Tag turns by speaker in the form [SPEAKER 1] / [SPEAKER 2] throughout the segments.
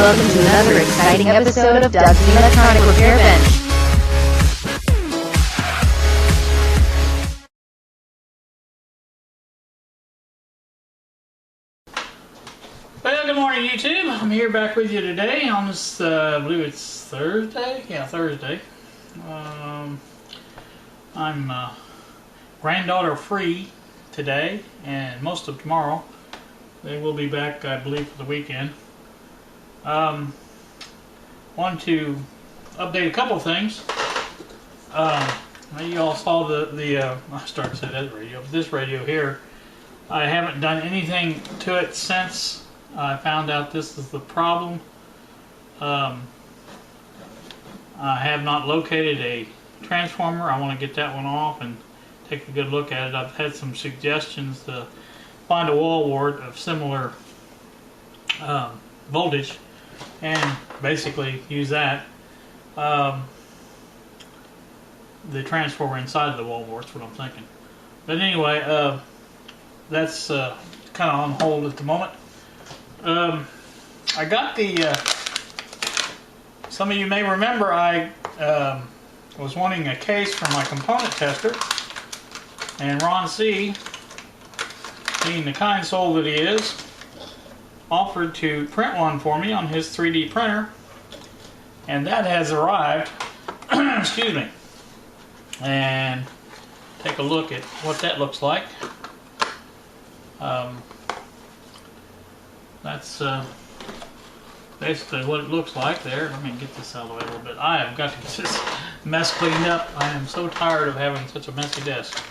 [SPEAKER 1] welcome to another exciting episode of Doug's Electronic Repair Bench.
[SPEAKER 2] Well, good morning, YouTube. I'm here back with you today on this, I believe it's Thursday? Yeah, Thursday. I'm granddaughter free today and most of tomorrow. They will be back, I believe, for the weekend. Wanted to update a couple of things. You all saw I started to say that radio. This radio here, I haven't done anything to it since I found out this is the problem. I have not located a transformer. I want to get that one off and take a good look at it. I've had some suggestions to find a wall wart of similar voltage and basically use that. The transformer inside the wall wart's what I'm thinking. But anyway, that's kind of on hold at the moment. I got some of you may remember I was wanting a case for my component tester, and Ron C., being the kind soul that he is, offered to print one for me on his 3D printer, and that has arrived. Excuse me. And take a look at what that looks like. That's basically what it looks like there. Let me get this out of the way a little bit. I have got to get this mess cleaned up. I am so tired of having such a messy desk.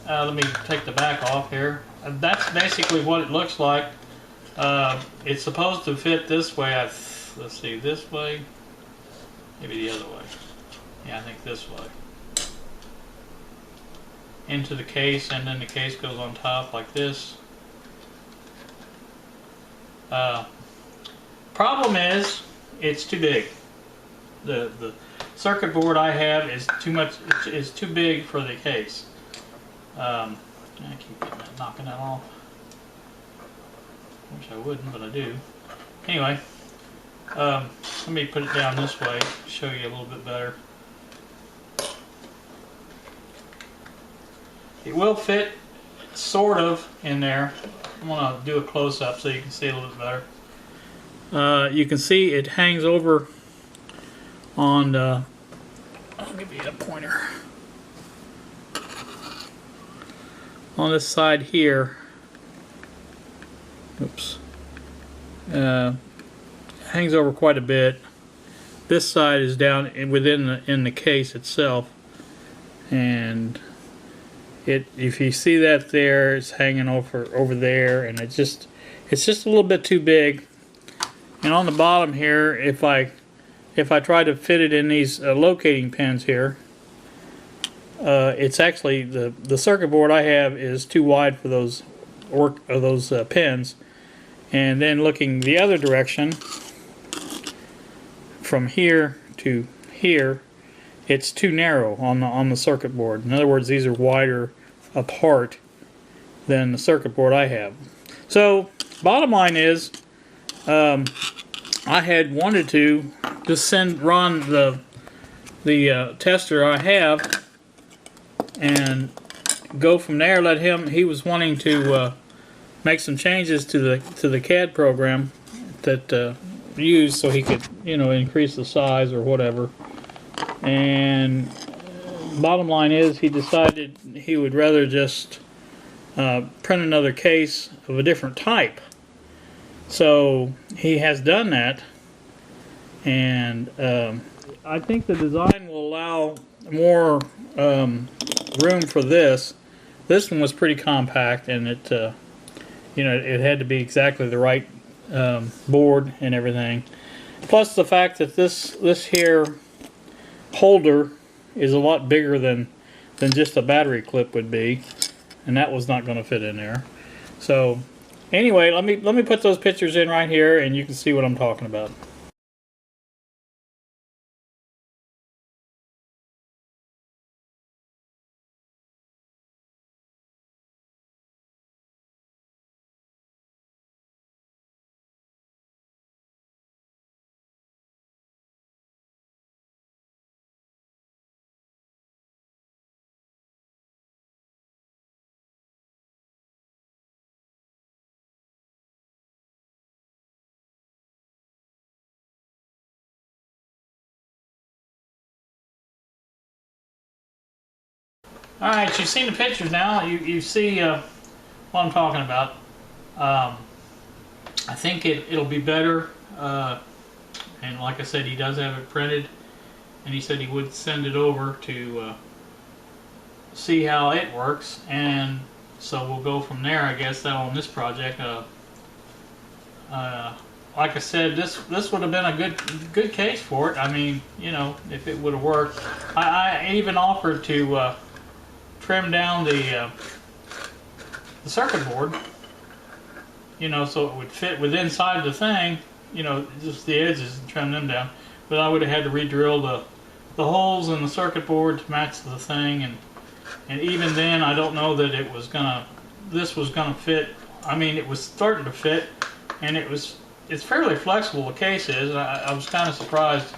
[SPEAKER 2] Let me take the back off here. That's basically what it looks like. It's supposed to fit this way. Let's see, this way, maybe the other way. Yeah, I think this way. Into the case, and then the case goes on top like this. Problem is, it's too big. The circuit board I have is too much. Is too big for the case. I keep knocking that off. Wish I wouldn't, but I do. Anyway, let me put it down this way, show you a little bit better. It will fit sort of in there. I'm going to do a close-up so you can see a little bit better. You can see it hangs over on I'll give you a pointer. On this side here. Oops. Hangs over quite a bit. This side is down in the case itself, and if you see that there, it's hanging over there, and it's just a little bit too big. And on the bottom here, if I try to fit it in these locating pins here, it's actually the circuit board I have is too wide for those pins. And then looking the other direction, from here to here, it's too narrow on the circuit board. In other words, these are wider apart than the circuit board I have. So bottom line is, I had wanted to just send Ron the tester I have and go from there. Let him. He was wanting to make some changes to the CAD program that used, so he could increase the size or whatever. And bottom line is, he decided he would rather just print another case of a different type. So he has done that, and I think the design will allow more room for this. This one was pretty compact, and it it had to be exactly the right board and everything. Plus the fact that this here holder is a lot bigger than just a battery clip would be, and that was not going to fit in there. So anyway, let me put those pictures in right here, and you can see what I'm talking about. Alright, you've seen the pictures now. You see what I'm talking about. I think it'll be better. And like I said, he does have it printed. And he said he would send it over to see how it works. And so we'll go from there, I guess, on this project. Like I said, this would have been a good case for it. I mean, you know, if it would have worked. I even offered to trim down the circuit board, you know, so it would fit with inside the thing, you know, just the edges and trim them down. But I would have had to re-drill the holes in the circuit board to match the thing, and even then, I don't know that it was this was gonna fit. I mean, it was starting to fit, and it's fairly flexible, the case is. I was kind of surprised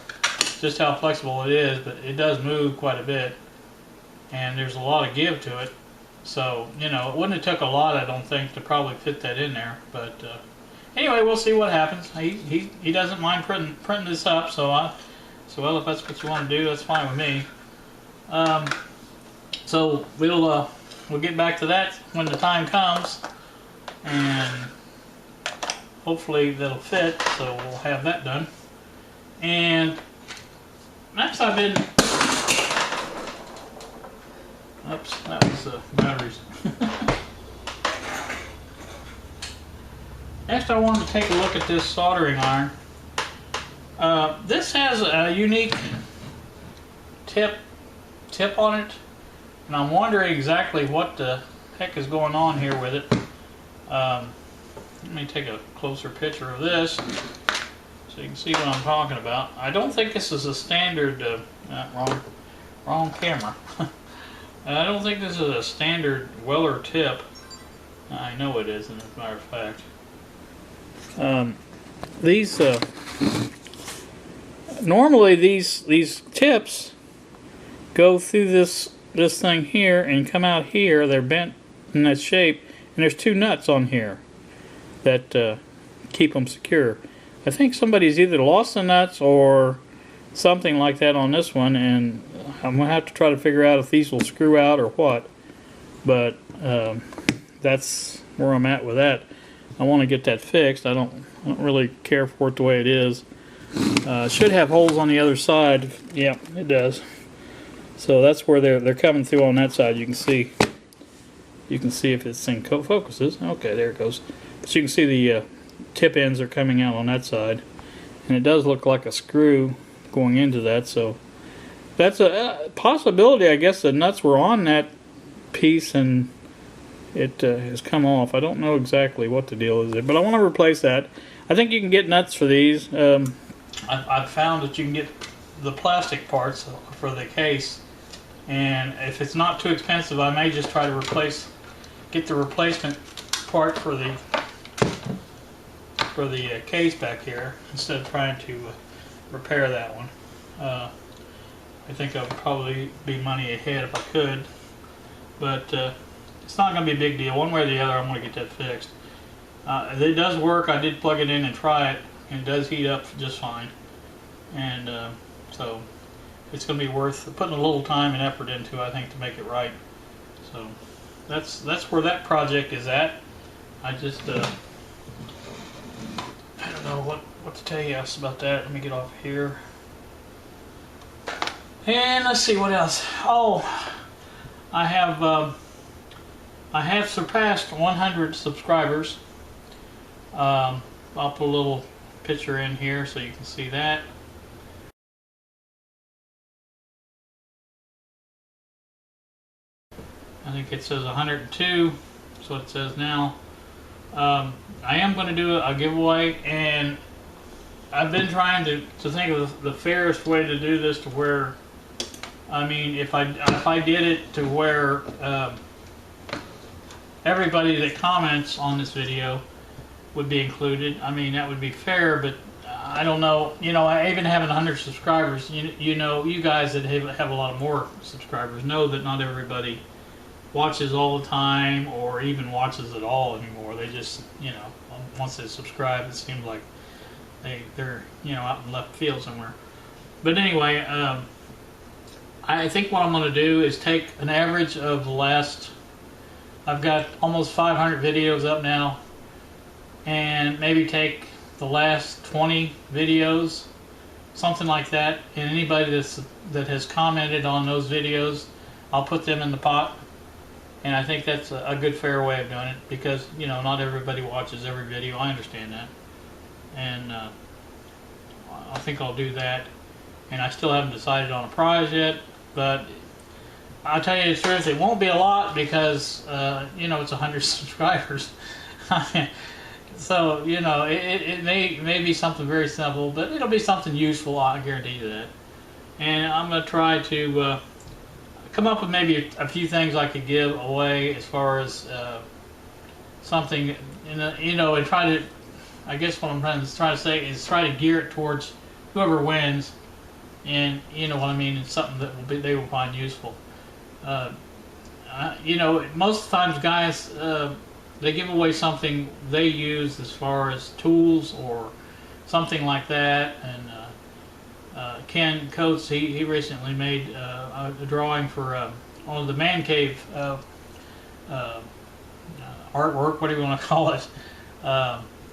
[SPEAKER 2] just how flexible it is, but it does move quite a bit, and there's a lot of give to it. So, you know, it wouldn't have took a lot, I don't think, to probably fit that in there. But anyway, we'll see what happens. He doesn't mind printing this up, so well, if that's what you want to do, that's fine with me. So we'll get back to that when the time comes, and hopefully that'll fit. So we'll have that done. And next, I've been. Oops, that was batteries. Next, I wanted to take a look at this soldering iron. This has a unique tip on it, and I'm wondering exactly what the heck is going on here with it. Let me take a closer picture of this so you can see what I'm talking about. I don't think this is a standard. Wrong camera. I don't think this is a standard Weller tip. I know it isn't, as a matter of fact. Normally these tips go through this thing here and come out here. They're bent in that shape, and there's two nuts on here that keep them secure. I think somebody's either lost the nuts or something like that on this one, and I'm gonna have to try to figure out if these will screw out or what. But that's where I'm at with that. I want to get that fixed. I don't really care for it the way it is. It should have holes on the other side. Yeah, it does. So that's where they're coming through on that side. You can see if this thing focuses. Okay, there it goes. So you can see the tip ends are coming out on that side, and it does look like a screw going into that. So that's a possibility. I guess the nuts were on that piece and it has come off. I don't know exactly what the deal is there, but I want to replace that. I think you can get nuts for these. I've found that you can get the plastic parts for the case, and if it's not too expensive, I may just try to get the replacement part for the case back here instead of trying to repair that one. I think I would probably be money ahead if I could, but it's not going to be a big deal. One way or the other, I'm going to get that fixed. It does work. I did plug it in and try it, and it does heat up just fine. And so it's going to be worth putting a little time and effort into, I think, to make it right. So that's where that project is at. I just I don't know what to tell you else about that. Let me get off here. And let's see what else. Oh, I have surpassed 100 subscribers. I'll put a little picture in here so you can see that. I think it says 102. That's what it says now. I am going to do a giveaway, and I've been trying to think of the fairest way to do this, to where, I mean, if I did it to where everybody that comments on this video would be included. I mean, that would be fair, but I don't know. You know, I even having 100 subscribers, you know, you guys that have a lot more subscribers know that not everybody watches all the time or even watches at all anymore. They just, you know, once they subscribe, it seems like they're, you know, out in left field somewhere. But anyway, I think what I'm going to do is take an average of the last, I've got almost 500 videos up now, and maybe take the last 20 videos, something like that, and anybody that has commented on those videos, I'll put them in the pot. And I think that's a good, fair way of doing it, because, you know, not everybody watches every video. I understand that. And I think I'll do that. And I still haven't decided on a prize yet, but I'll tell you the truth, it won't be a lot because, you know, it's 100 subscribers. So, you know, it may be something very simple, but it'll be something useful, I guarantee you that. And I'm going to try to come up with maybe a few things I could give away as far as something, you know, and try to, I guess what I'm trying to say is try to gear it towards whoever wins, and you know what I mean, it's something that they will find useful. You know, most of the times guys, they give away something they use as far as tools or something like that, and Ken Coates, he recently made a drawing for one of the man cave artwork, whatever you want to call it,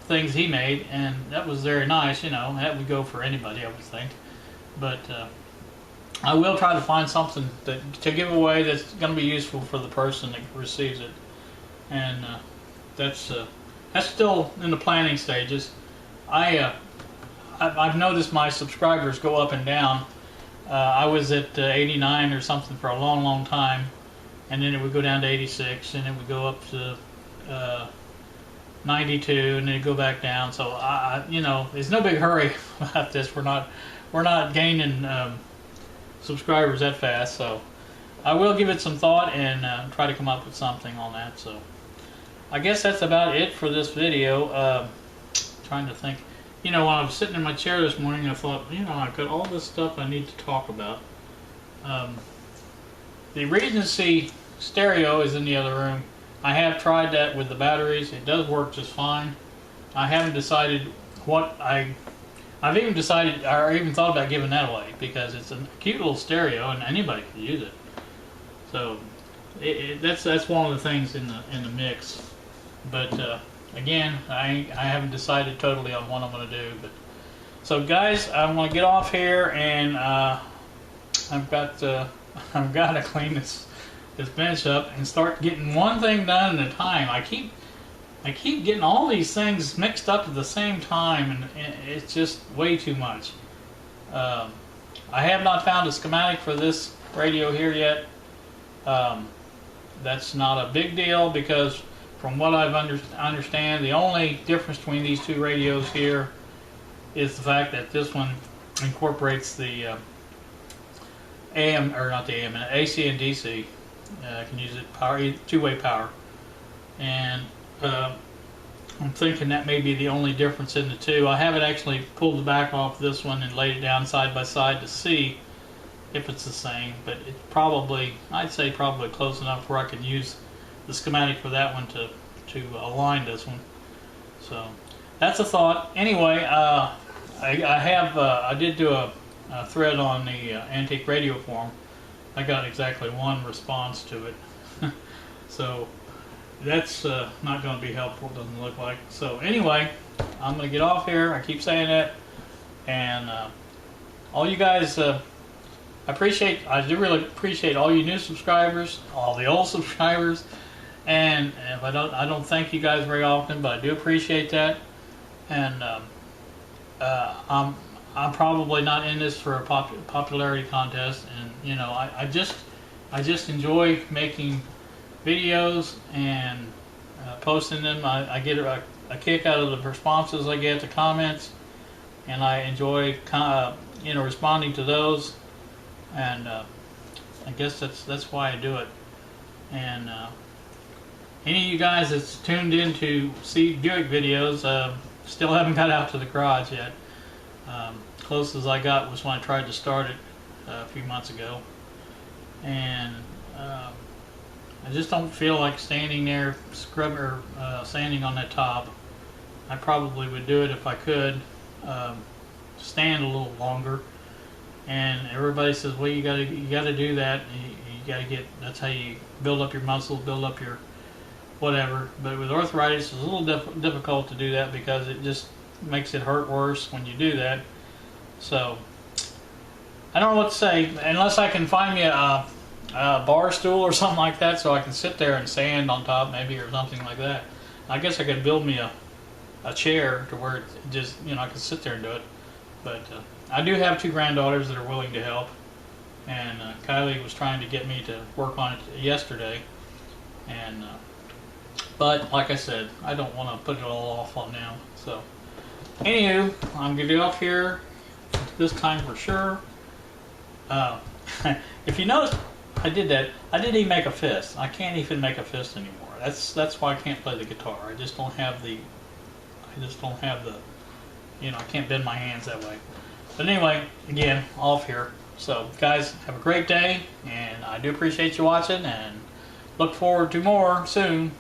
[SPEAKER 2] things he made, and that was very nice. You know, that would go for anybody, I would think. But I will try to find something to give away that's going to be useful for the person that receives it, and that's still in the planning stages. I've noticed my subscribers go up and down. I was at 89 or something for a long, long time, and then it would go down to 86, and it would go up to 92, and then it'd go back down. So you know, there's no big hurry about this. We're not gaining subscribers that fast. So I will give it some thought and try to come up with something on that. So I guess that's about it for this video. Trying to think. You know, when I was sitting in my chair this morning, I thought, you know, I've got all this stuff I need to talk about. The Regency stereo is in the other room. I have tried that with the batteries. It does work just fine. I haven't decided what I've even decided, or even thought about giving that away, because it's a cute little stereo and anybody can use it. So that's one of the things in the mix. But again, I haven't decided totally on what I'm going to do. But so guys, I'm going to get off here, and I've got to clean this bench up and start getting one thing done at a time. I keep getting all these things mixed up at the same time, and it's just way too much. I have not found a schematic for this radio here yet. That's not a big deal, because from what I understand, the only difference between these two radios here is the fact that this one incorporates the AM, or not the AM, AC and DC. Can use it power, two-way power, and I'm thinking that may be the only difference in the two. I haven't actually pulled the back off this one and laid it down side by side to see if it's the same, but it's probably, I'd say probably close enough where I can use the schematic for that one to align this one. So that's a thought. Anyway, I did do a thread on the Antique Radio Forum. I got exactly one response to it. So that's not going to be helpful, doesn't look like. So anyway, I'm going to get off here. I keep saying that, and all you guys, I do really appreciate all you new subscribers, all the old subscribers. And if I don't thank you guys very often, but I do appreciate that. And I'm probably not in this for a popularity contest. And you know, I just enjoy making videos and posting them. I get a kick out of the responses I get, the comments, and I enjoy you know, responding to those. And I guess that's why I do it. And any of you guys that's tuned in to see Buick videos, still haven't got out to the garage yet. Closest I got was when I tried to start it a few months ago, and I just don't feel like standing there sanding on that top. I probably would do it if I could stand a little longer and everybody says, well, you gotta do that. You gotta get, that's how you build up your muscles, build up your whatever. But with arthritis, it's a little difficult to do that because it just makes it hurt worse when you do that. So I don't know what to say unless I can find me a bar stool or something like that, so I can sit there and sand on top maybe, or something like that. I guess I could build me a chair to where it just, you know, I could sit there and do it. But I do have 2 granddaughters that are willing to help, and Kylie was trying to get me to work on it yesterday, and but like I said, I don't want to put it all off on them. So anywho, I'm gonna get off here this time for sure. If you notice, I did that. I didn't even make a fist. I can't even make a fist anymore. That's why I can't play the guitar. I just don't have the. You know, I can't bend my hands that way. But anyway, again, off here. So guys, have a great day, and I do appreciate you watching, and look forward to more soon.